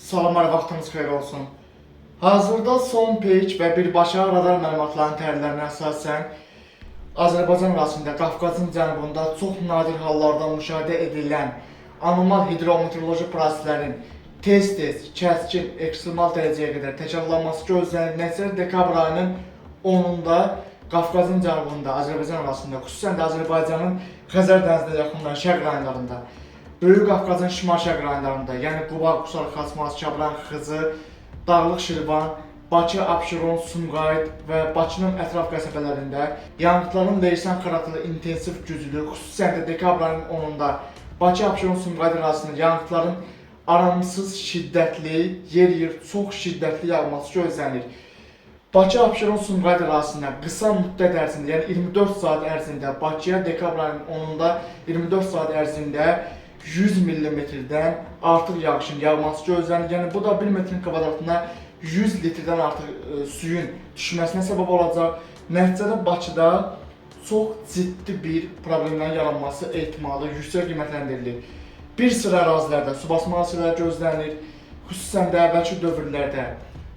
Salamlar, vaxtınız xeyir olsun. Hazırda son peyk və birbaşa radar məlumatlarının təhlillərinə əsasən Azərbaycan ərazisində, Qafqazın cənubunda çox nadir hallarda müşahidə edilən anormal hidrometeoroloji proseslərin tez-tez, kəskin, ekstremal dərəcəyə qədər təkrarlanması gözlənir. Nəticədə dekabr ayının 10-unda Qafqazın cənubunda, Azərbaycan ərazisində, xüsusən də Azərbaycanın Xəzər dənizinə yaxınlayan şərq rayonlarında, Böyük Qafqazın şimal-şərq rayonlarında, yəni Quba, Qusar, Xaçmaz, Şabran, Xızı, Dağlıq Şirvan, Bakı, Abşeron, Sumqayıt və Bakının ətraf qəsəbələrində yanğıtların leysan xarakterli intensiv güclü, xüsusən də dekabr ayının 10-unda Bakı, Abşeron, Sumqayıt ərazisində yanğıtların aramsız şiddətli, yer-yer çox şiddətli yağması gözlənir. Bakı, Abşeron, Sumqayıt ərazisində qısa müddət ərzində, yəni 24 saat ərzində Bakıya dekabr ayının 10-unda 24 saat ərzində 100 mm-dən artıq yağışın yağması gözlənir. Yəni bu da 1 metrin kvadratına 100 litrdən artıq suyun düşməsinə səbəb olacaq. Nəticədə Bakıda çox ciddi bir problemlərin yaranması ehtimalı yüksək qiymətləndirilir. Bir sıra ərazilərdə su basma hadisələri gözlənilir. Xüsusən də əvvəlki dövrlərdə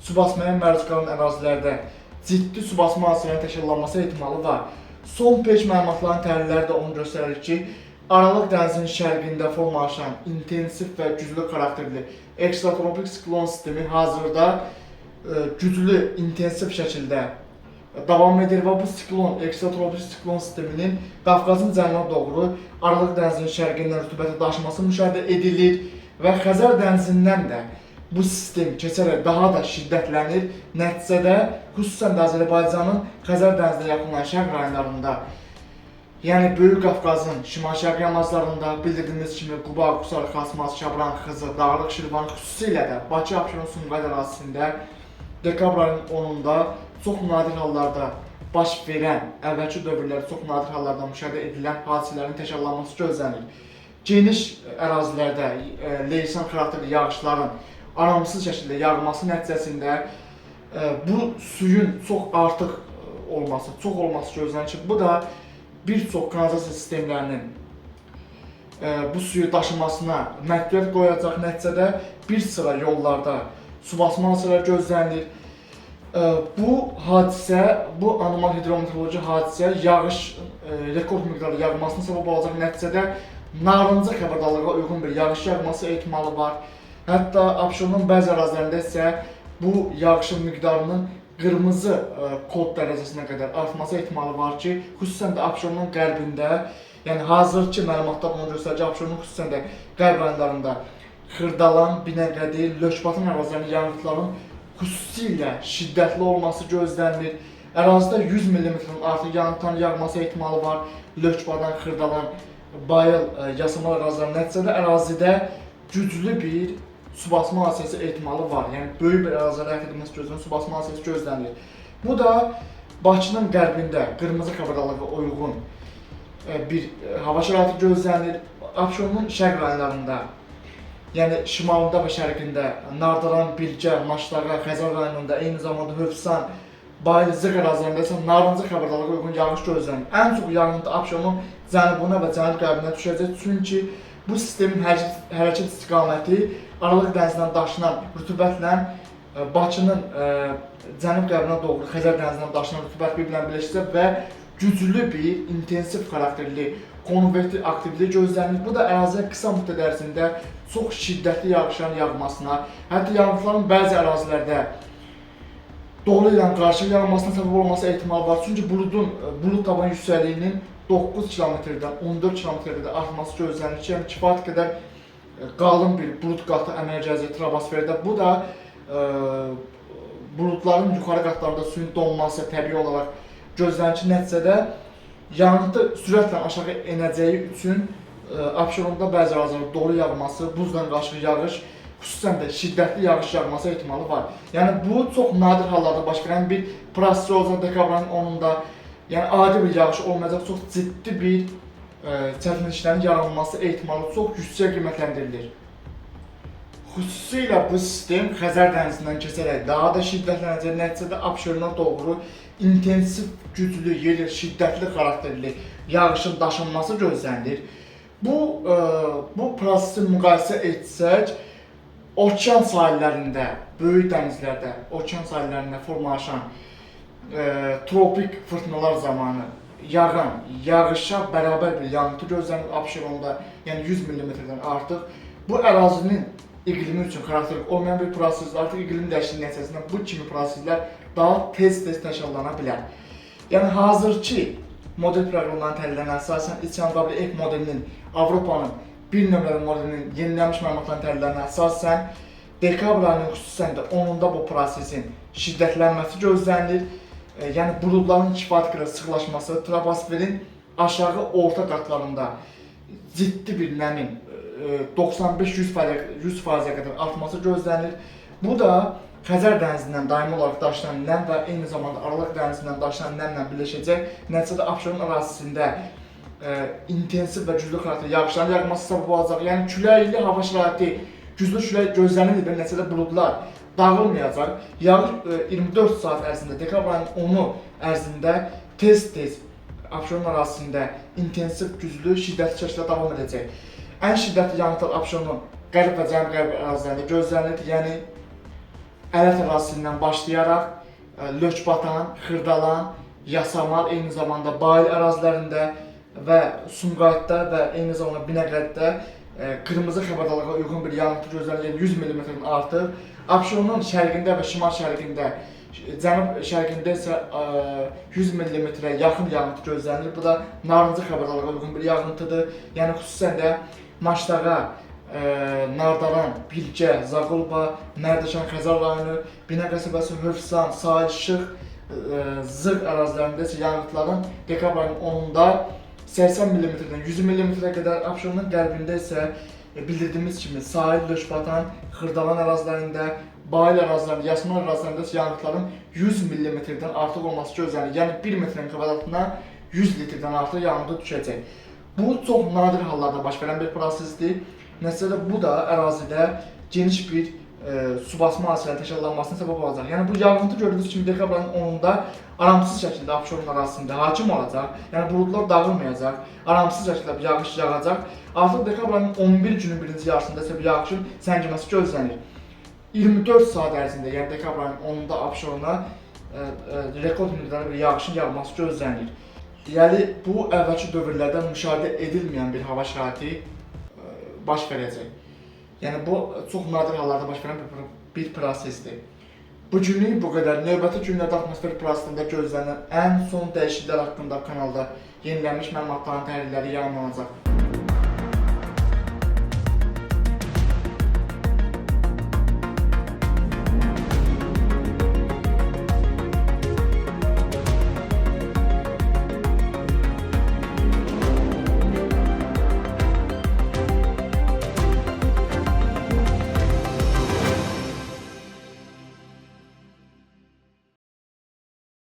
su basmaya məruz qalan ərazilərdə ciddi su basma hadisələrinin təşkillanması ehtimalı var. Son peyk məlumatların təhlilləri də onu göstərir ki, Aralıq dənizinin şərqində formalaşan intensiv və güclü xarakterli ekstratropik siklon sistemi hazırda güclü, intensiv şəkildə davam edir və bu siklon, ekstratropik siklon sisteminin Qafqazın cənubuna doğru Aralıq dənizinin şərqindən rütubətə daşıması müşahidə edilir və Xəzər dənizindən də bu sistem keçərək daha da şiddətlənir. Nəticədə xüsusən də Azərbaycanın Xəzər dənizinə yaxınlayan şərq rayonlarında, yəni Böyük Qafqazın şimal-şərq yamaclarında bildirdiyimiz kimi Quba, Qusar, Xaçmaz, Şabran, Xızı, Dağlıq Şirvan, xüsusilə də Bakı, Abşeron, Sumqayıt ərazisində dekabr ayının 10-unda çox nadir hallarda baş verən, əvvəlki dövrlərdə çox nadir hallarda müşahidə edilən hadisələrin təkrarlanması gözlənir. Geniş ərazilərdə leysan xarakterli yağışların aramsız şəkildə yağması nəticəsində bu suyun çox artıq olması, çox olması gözlənir ki, bu da bir çox kanalizasiya sistemlərinin bu suyu daşımasına məhdudiyyət qoyacaq. Nəticədə bir sıra yollarda su basma hadisələri gözlənilir. Bu hadisə, bu anormal hidrometeoroloji hadisə yağış rekord miqdarda yağmasına səbəb olacaq. Nəticədə narıncı xəbərdarlığa uyğun bir yağış yağması ehtimalı var. Hətta Abşeronun bəzi ərazilərində isə bu yağışın miqdarının qırmızı kod dərəcəsinə qədər artması ehtimalı var ki, xüsusən də Abşeronun qərbində, yəni hazırki məlumatlar onu göstərir ki, Abşeronun xüsusən də qərb rayonlarında Xırdalan, Binəqədi, Lökbatan ərazilərində yanğıtların xüsusilə şiddətli olması gözlənilir. Ərazidə 100 mm-dən artıq yanğıtların yağması ehtimalı var. Lökbatan, Xırdalan, Bayıl, Yasamal ərazilərinin nəticədə ərazidə güclü bir su basma hadisəsi ehtimalı var. Yəni böyük bir ərazilərə edilməsi gözlənir, su basma hadisəsi gözlənilir. Bu da Bakının qərbində qırmızı xəbərdarlığa uyğun bir hava şəraiti gözlənilir. Abşeronun şərq rayonlarında, yəni şimalında və şərqində Nardaran, Bilgə, Maşlağa, Xəzər rayonunda, eyni zamanda Hövsan, Bayıl, Zıq ərazilərində isə narıncı xəbərdarlığa uyğun yağış gözlənilir. Ən çox yağıntı Abşeronun cənubuna və cənub qərbinə düşəcək, çünki bu sistemin hərəkət istiqaməti Aralıq dənizindən daşınan rütubətlə Bakının cənub qərbinə doğru Xəzər dənizindən daşınan rütubət bir-birinə birləşəcək və güclü bir intensiv xarakterli konvektiv aktivlik gözlənilir. Bu da əraziyə qısa müddət ərzində çox şiddətli yağışların yağmasına, hətta yağıntıların bəzi ərazilərdə dolu ilə qarşılıqlı yağmasına səbəb olması ehtimalı var. Çünki bulud taban yüksəkliyinin 9 km-dən 14 km-də artması gözlənilir ki, yəni kifayət qədər qalın bir bulud qatı əmələ gələcək troposferdə. Bu da buludların yuxarı qatlarında suyun donması təbii olaraq gözlənir ki, nəticədə yağıntı sürətlə aşağı enəcəyi üçün Abşeronda bəzi ərazilərdə dolu yağması, buzla qarşılıqlı yağış, xüsusən də şiddətli yağış yağması ehtimalı var. Yəni bu çox nadir hallarda baş verən bir proses olacaq dekabr ayının 10-unda. Yəni adi bir yağış olmayacaq, çox ciddi bir çətinliklərin yaranması ehtimalı çox yüksək qiymətləndirilir. Xüsusilə bu sistem Xəzər dənizindən keçərək daha da şiddətlənəcək. Nəticədə Abşerona doğru intensiv, güclü, yer şiddətli xarakterli yağışın daşınması gözlənilir. Bu prosesi müqayisə etsək, okean sahillərində, böyük dənizlərdə, okean sahillərində formalaşan tropik fırtınalar zamanı yağan yağışa bərabər bir yağıntı gözlənilir Abşeronda, yəni 100 mm-dən artıq. Bu ərazinin iqlimi üçün xarakterik olmayan bir prosesdir. Artıq iqlim dəyişikliyi nəticəsində bu kimi proseslər daha tez-tez təkrarlana bilər. Yəni hazırki model proqramlarının təhlillərinə əsasən İsyanqabli modelinin Avropanın bir nömrəli modelinin yenilənmiş məlumatların təhlillərinə əsasən dekabr ayının xüsusən də 10-unda bu prosesin şiddətlənməsi gözlənilir. Yəni buludların kifayət qədər sıxlaşması, troposferin aşağı orta qatlarında ciddi bir nəmin 95-100%-ə qədər artması gözlənilir. Bu da Xəzər dənizindən daimi olaraq daşınan nəm və eyni zamanda Aralıq dənizindən daşınan nəmlə birləşəcək. Nəticədə Abşeron ərazisində intensiv və güclü xarakterli yağışların yağması səbəb olacaq. Yəni küləkli hava şəraiti, güclü külək gözlənilir və nəticədə buludlar dağılmayacaq. Yağış 24 saat ərzində, dekabr ayının 10-u ərzində tez-tez Abşeron ərazisində intensiv, güclü, şiddətli şəkildə davam edəcək. Ən şiddətli yağıntılar Abşeronun qərb və cənub-qərb ərazilərində gözlənilir. Yəni Ələt ərazisindən başlayaraq Lökbatan, Xırdalan, Yasamal, eyni zamanda Bayıl ərazilərində və Sumqayıtda və eyni zamanda Binəqəddə qırmızı xəbərdarlığa uyğun bir yağıntı gözlənilir, 100 mm-dən artıq. Abşeronun şərqində və şimal-şərqində, cənub-şərqində isə 100 mm-ə yaxın yağıntı gözlənilir. Bu da narıncı xəbərdarlığa uyğun bir yağıntıdır. Yəni xüsusən də Maşdağa, Nardaran, Bilgə, Zaqulba, Mərdəkan, Xəzər rayonu, Binə qəsəbəsi, Hövsan, Sahil, Şıx, Zırq ərazilərində isə yağıntıların dekabr ayının 10-da 80 mm-dən 100 mm-ə qədər, Abşeronun qərbində isə bildirdiyimiz kimi Sahil, Lökbatan, Xırdalan ərazilərində, Bayıl ərazilərində, Yasamal ərazilərində isə yağıntıların 100 mm-dən artıq olması gözlənilir. Yəni 1 metrin kvadratına 100 litrdən artıq yağıntı düşəcək. Bu çox nadir hallarda baş verən bir prosesdir. Nəticədə bu da ərazidə geniş bir su basma hadisələrinin təkrarlanmasına səbəb olacaq. Yəni bu yağıntı gördüyünüz kimi dekabr ayının 10-da aramsız şəkildə Abşeron ərazisində hakim olacaq. Yəni buludlar dağılmayacaq, aramsız şəkildə bir yağış yağacaq. Artıq dekabr ayının 11 günün birinci yarısında isə bir yağışın səngiməsi gözlənir. 24 saat ərzində, yəni dekabr ayının 10-da Abşerona rekord miqdarda bir yağışın yağması gözlənilir. Yəni bu əvvəlki dövrlərdə müşahidə edilməyən bir hava şəraiti baş verəcək. Yəni bu çox nadir hallarda baş verən bir prosesdir. Bu günlük bu qədər. Növbəti günlərdə atmosfer prosesində gözlənilən ən son dəyişikliklər haqqında kanalda yenilənmiş məlumatların təhlilləri yayımlanacaq.